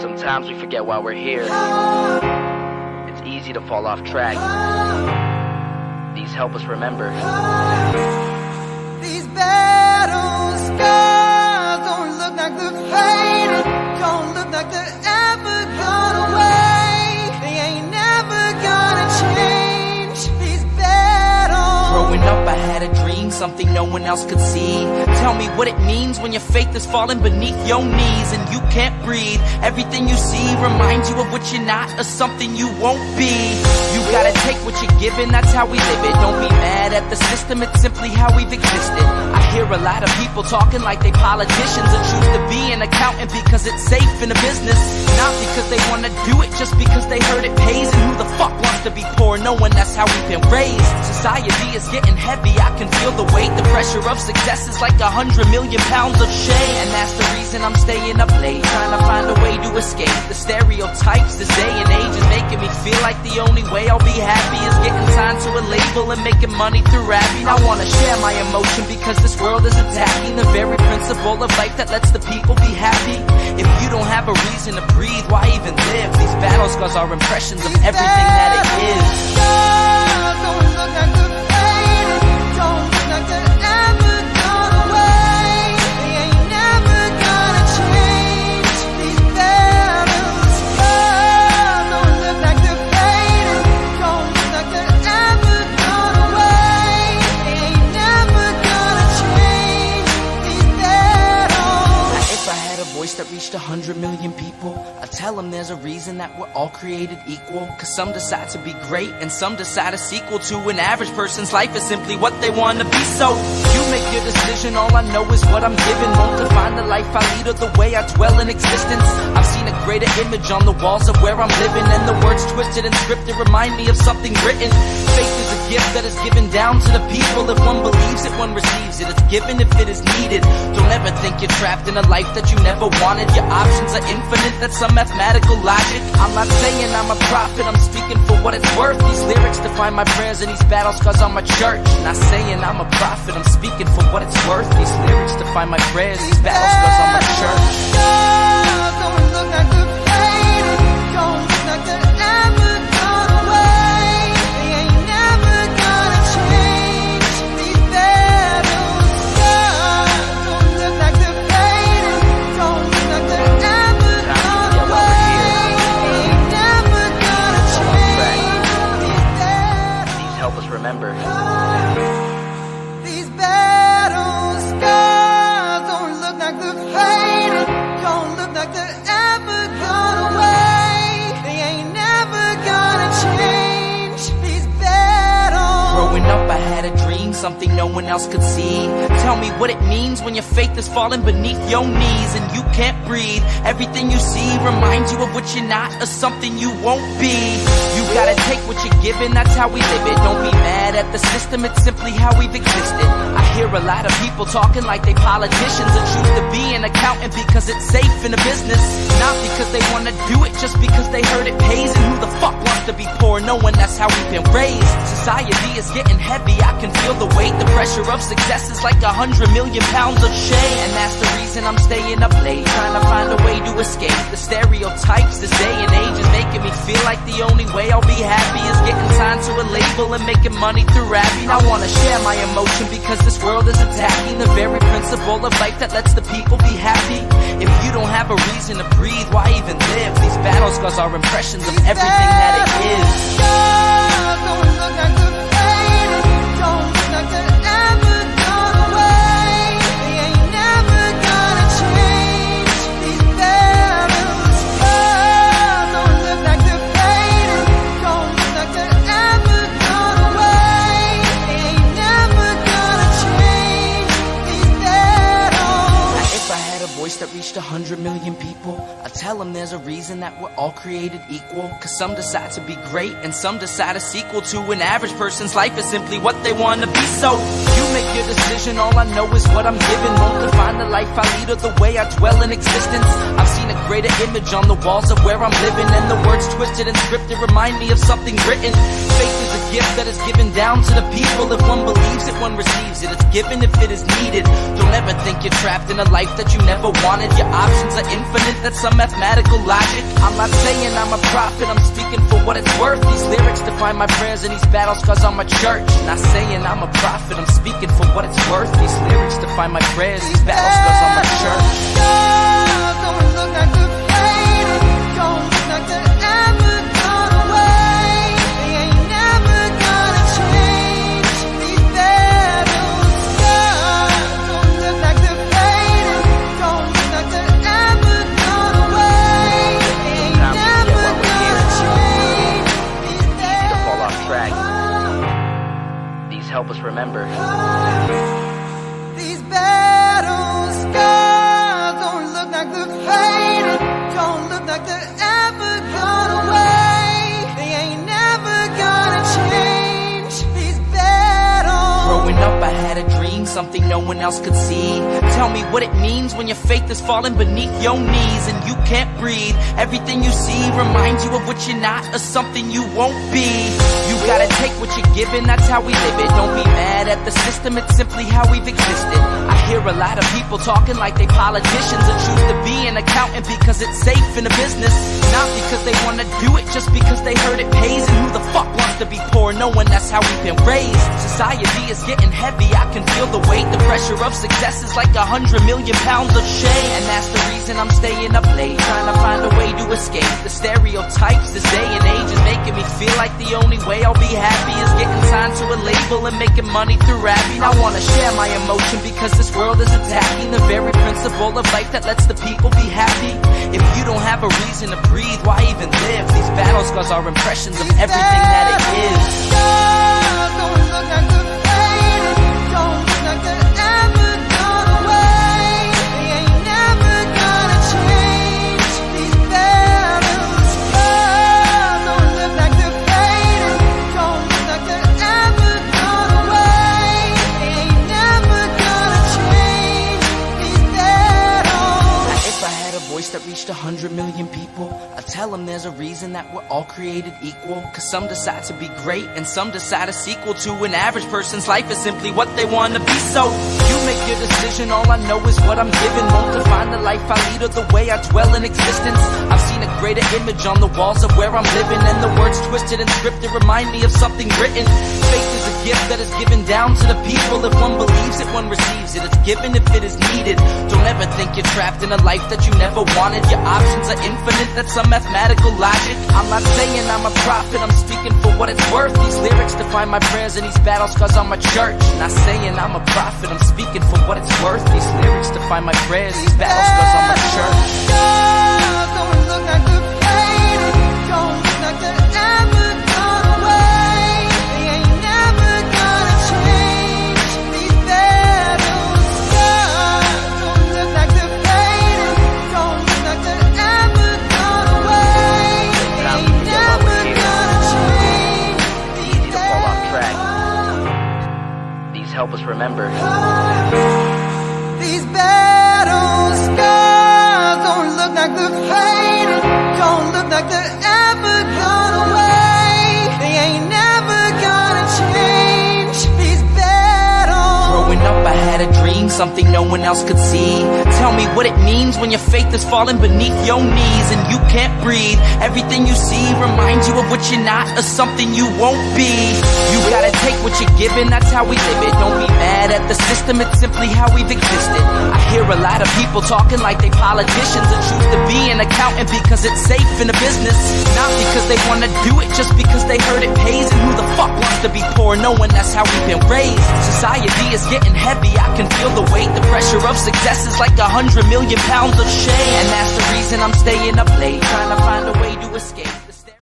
Sometimes we forget why we're here. It's easy to fall off track. These help us remember. These battle scars don't look like they're faded, don't look like they're ever gone away. They ain't never gonna change. These battles. Growing up, I had a dream, something no one else could see. Tell me what it means when your faith is falling beneath your knees and you can't breathe. Everything you see reminds you of what you're not or something you won't be. You gotta take what you're given, that's how we live it. Don't be mad at the system, it's simply how we've existed. I hear a lot of people talking like they politicians and choose to be an accountant because it's safe in the business. Not because they wanna do it, just because they heard it pays. And who the fuck wants to be poor knowing that's how we've been raised? Society is getting heavy, I can feel the weight. The pressure of success is like 100 million pounds of shame. And that's the reason I'm staying up late, trying to find a way to escape the stereotypes this day and age is making me feel like the only way I'll be happy is getting signed to a label and making money through rapping. I wanna share my emotion because this world is attacking the very principle of life that lets the people be happy. If you don't have a reason to breathe, why even live? These battle scars are impressions of everything that it is. Don't look like they're faded, don't look like they're ever gone away. They ain't never gonna change. These battles don't look like they're faded, don't look like they're ever gone away. They ain't never gonna change. These battles. Now if I had a voice that reached 100 million people, I'd tell them there's a reason that we're all created equal. Cause some decide to be great and some decide a sequel to an average person's life is simply what they want to be. So you make your decision, all I know is what I'm given. Won't define the life I lead or the way I dwell in existence. I've seen a greater image on the walls of where I'm living, and the words twisted and scripted remind me of something written. Faith is a gift that is given down to the people. If one believes it, one receives it. It's given if it is needed. Don't ever think you're trapped in a life that you never wanted. Your options are infinite, that's some mathematical logic. I'm not saying I'm a prophet, I'm speaking for what it's worth. These lyrics define my prayers and these battle scars on my church. Not saying I'm a prophet, I'm speaking for what it's worth. These lyrics define my prayers, these battle scars on my church. Don't look like they're faded, don't look like they're ever gone away. They ain't never gonna change. These battles don't look like they're faded, don't look like they're ever gone away. They ain't never gonna change. These battles. These help us remember. These battle scars don't look like they're faded, don't look like they're ever gone away. They ain't never gonna change. These battles. Growing up, I had a dream, something no one else could see. Tell me what it means when your faith is falling beneath your knees and you can't breathe. Everything you see reminds you of what you're not or something you won't be. You gotta take what you're given, that's how we live it. Don't be mad at the system, it's simply how we've existed. I hear a lot of people talking like they politicians and choose to be an accountant because it's safe in the business. Not because they wanna do it, just because they heard it pays. And who the fuck wants to be poor knowing that's how we've been raised? Society is getting heavy, I can feel the weight. The pressure of success is like 100 million pounds of shame. And that's the reason I'm staying up late, trying to find a way to escape the stereotypes this day and age is making me feel like the only way I'll be happy is getting signed to a label and making money through rapping. I wanna share my emotion because this world is attacking the very principle of life that lets the people be happy. If you don't have a reason to breathe, why even live? These battle scars are impressions of everything that it is. Don't look like they're faded, don't look like they're ever gone away. They ain't never gonna change. These battles don't look like they're faded, don't look like they're ever gone away. They ain't never gonna change. These battles. Now if I had a voice that reached 100 million people, I'd tell them there's a reason that we're all created equal. Cause some decide to be great and some decide a sequel to an average person's life is simply what they want to be. So you make your decision, all I know is what I'm given. Won't define the life I lead or the way I dwell in existence. I've seen a greater image on the walls of where I'm living, and the words twisted and scripted remind me of something written. Faith is a gift that is given down to the people. If one believes it, one receives it. It's given if it is needed. Don't ever think you're trapped in a life that you never wanted. Your options are infinite, that's some mathematical logic. I'm not saying I'm a prophet, I'm speaking for what it's worth. These lyrics define my prayers and these battle scars on my church. Not saying I'm a prophet, I'm speaking for what it's worth. These lyrics define my prayers, these battle scars on my church. Don't look like the faded, don't look like the ever gone away. They ain't never gonna change. These battles don't look like the faded, don't look like the ever gone away. They ain't never gonna change. These Easy to fall off track. These help us remember. These battle scars don't look like the faded, don't look like they're ever gone away. They ain't never gonna change. These battles. Growing up I had a dream, something no one else could see. Tell me what it means when your faith is falling beneath your knees and you can't breathe. Everything you see reminds you of what you're not or something you won't be. You gotta take what you're given, that's how we live it. Don't be mad at the system, it's simply how we've existed. I hear a lot of people talking like they politicians and choose to be an accountant because it's safe in a business. Not because they wanna do it, just because they heard it pays. And who the fuck wants to be poor knowing that's how we've been raised? Society is getting heavy, I can feel the weight. The pressure of success is like 100 million pounds of shame. And that's the reason I'm staying up late, trying to find a way to escape the stereotypes this day and age is making me feel like the only way I'll be happy is getting signed to a label and making money through rapping. I wanna share my emotion because this world is attacking the very principle of life that lets the people be happy. If you don't have a reason to breathe, why even live? These battle scars are impressions of everything that it is. Don't look like the faded, don't look like they're ever gone away. They ain't never gonna change. These battles don't look like the faded, don't look like they're ever gone away. They ain't never gonna change. These battles. Now if I had a voice that reached 100 million people, I'd tell them there's a reason that we're all created equal. Cause some decide to be great and some decide a sequel to an average person's life is simply what they want to be. So you make your decision, all I know is what I'm given. Won't define the life I lead or the way I dwell in existence. I've seen a greater image on the walls of where I'm living, and the words twisted and scripted remind me of something written. Faith is a gift that is given down to the people. If one believes it, one receives it. It's given if it is needed. Don't ever think you're trapped in a life that you never wanted. Your options are infinite, that's some mathematical logic. I'm not saying I'm a prophet, I'm speaking for what it's worth. These lyrics define my prayers and these battle scars on my church. Not saying I'm a prophet, I'm speaking for what it's worth. These lyrics define my prayers, these battle scars on my church. Don't look like the faded, don't look like they're ever gone away. They ain't never gonna change. These battles don't look like the faded, don't look like they're ever gone away. They ain't never gonna change. Easy to fall off track. These help us remember. These battle scars don't look like the faded, don't look like they're ever gone away. They ain't never gonna change. These battles. Growing up I had a dream, something no one else could see. Tell me what it means when your faith is falling beneath your knees and you can't breathe. Everything you see reminds you of what you're not or something you won't be. You gotta take what you're given, that's how we live it. Don't be mad at the system, it's simply how we've existed. I hear a lot of people talking like they politicians and choose to be an accountant because it's safe in a business. Not because they wanna do it, just because they heard it pays. And who the fuck wants to be poor knowing that's how we've been raised? Society is getting heavy, I can feel the weight. The pressure of success is like 100 million pounds of shame. And that's the reason I'm staying up late, trying to find a way to escape.